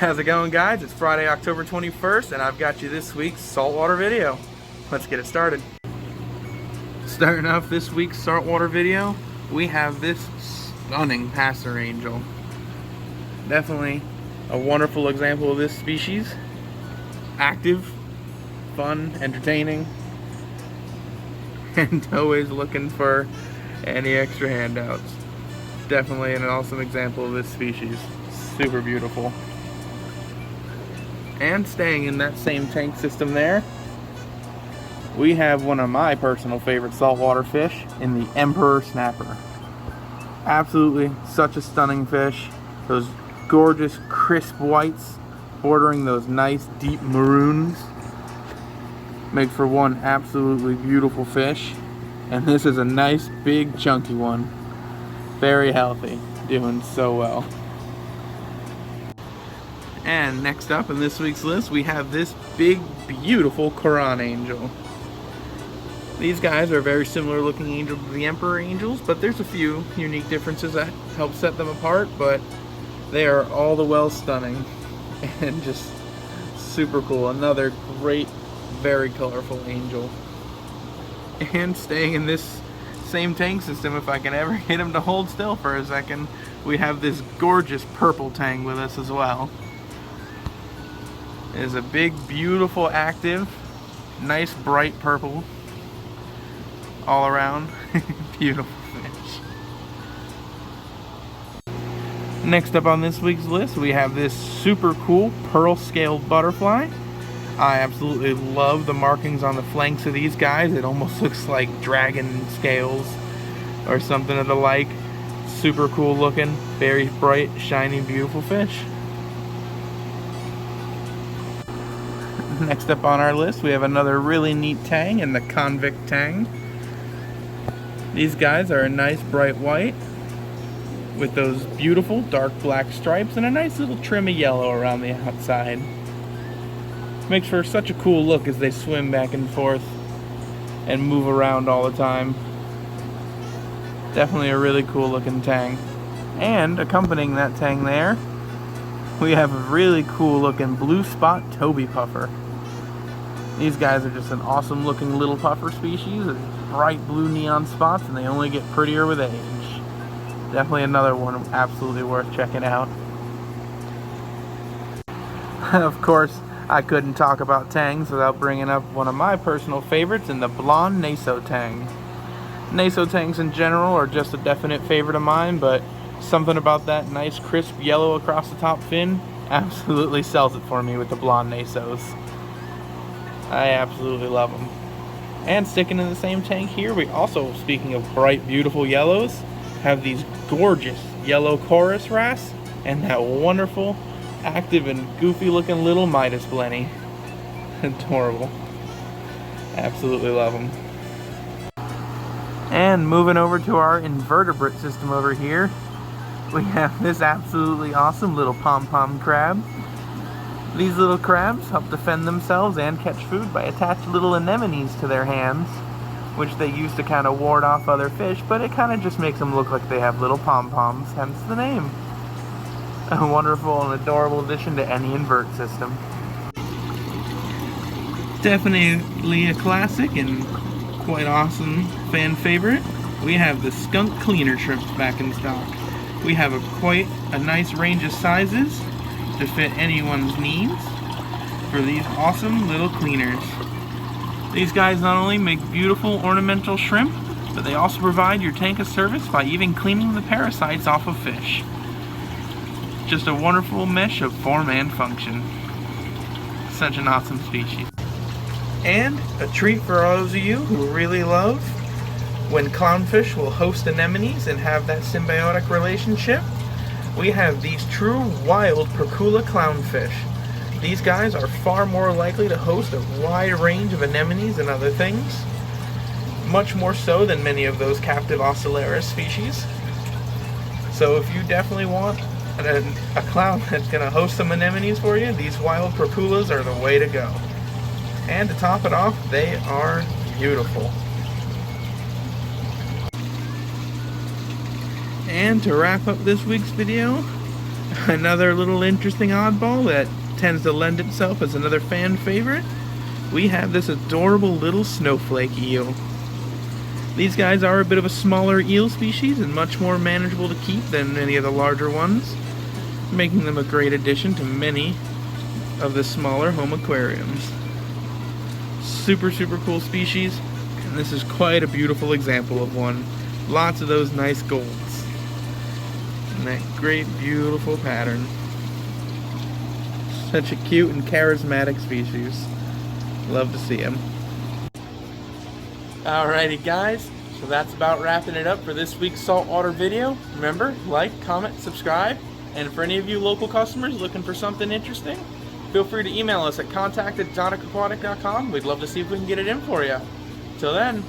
How's it going, guys? It's Friday, October 21st, and I've got you this week's saltwater video. Let's get it started. Starting off this week's saltwater video, we have this stunning passer angel. Definitely a wonderful example of this species. Active, fun, entertaining, and always looking for any extra handouts. Definitely an awesome example of this species. Super beautiful. And staying in that same tank system there, we have one of my personal favorite saltwater fish in the Emperor Snapper. Absolutely such a stunning fish. Those gorgeous crisp whites bordering those nice deep maroons make for one absolutely beautiful fish. And this is a nice big chunky one. Very healthy, doing so well. And next up in this week's list, we have this big, beautiful Quran angel. These guys are very similar looking angels to the Emperor angels, but there's a few unique differences that help set them apart, but they are all the well stunning and just super cool. Another great, very colorful angel. And staying in this same tank system, if I can ever get him to hold still for a second, we have this gorgeous purple tang with us as well. It is a big, beautiful, active, nice bright purple all around. Beautiful fish. Next up on this week's list, we have this super cool pearl scaled butterfly. I absolutely love the markings on the flanks of these guys. It almost looks like dragon scales or something of the like. Super cool looking, very bright, shiny, beautiful fish. Next up on our list, we have another really neat tang in the Convict Tang. These guys are a nice bright white with those beautiful dark black stripes and a nice little trim of yellow around the outside. Makes for such a cool look as they swim back and forth and move around all the time. Definitely a really cool looking tang. And accompanying that tang there, we have a really cool looking blue spot Toby puffer. These guys are just an awesome looking little puffer species with bright blue neon spots, and they only get prettier with age. Definitely another one absolutely worth checking out. Of course, I couldn't talk about tangs without bringing up one of my personal favorites in the blonde Naso Tang. Naso Tangs in general are just a definite favorite of mine, but something about that nice crisp yellow across the top fin absolutely sells it for me with the blonde Nasos. I absolutely love them. And sticking in the same tank here, we also, speaking of bright, beautiful yellows, have these gorgeous yellow chorus wrasse and that wonderful, active and goofy looking little Midas blenny. Adorable. Absolutely love them. And moving over to our invertebrate system over here, we have this absolutely awesome little Pom Pom Crab. These little crabs help defend themselves and catch food by attaching little anemones to their hands, which they use to kind of ward off other fish, but it kind of just makes them look like they have little pom-poms, hence the name. A wonderful and adorable addition to any invert system. Definitely a classic and quite awesome fan favorite. We have the Skunk Cleaner shrimps back in stock. We have quite a nice range of sizes to fit anyone's needs for these awesome little cleaners. These guys not only make beautiful ornamental shrimp, but they also provide your tank a service by even cleaning the parasites off of fish. Just a wonderful mesh of form and function. Such an awesome species. And a treat for those of you who really love when clownfish will host anemones and have that symbiotic relationship. We have these true wild Procula clownfish. These guys are far more likely to host a wide range of anemones and other things, much more so than many of those captive Ocellaris species. So if you definitely want a clown that's going to host some anemones for you, these wild Proculas are the way to go. And to top it off, they are beautiful. And to wrap up this week's video, Another little interesting oddball that tends to lend itself as another fan favorite. We have this adorable little snowflake eel. These guys are a bit of a smaller eel species and much more manageable to keep than any of the larger ones, making them a great addition to many of the smaller home aquariums. Super cool species, and this is quite a beautiful example of one. Lots of those nice golds and that great beautiful pattern. Such a cute and charismatic species. Love to see him. Alrighty guys, so that's about wrapping it up for this week's saltwater video. Remember, like, comment, subscribe, and for any of you local customers looking for something interesting, feel free to email us at contact@exoticaquatic.com. We'd love to see if we can get it in for you. Till then,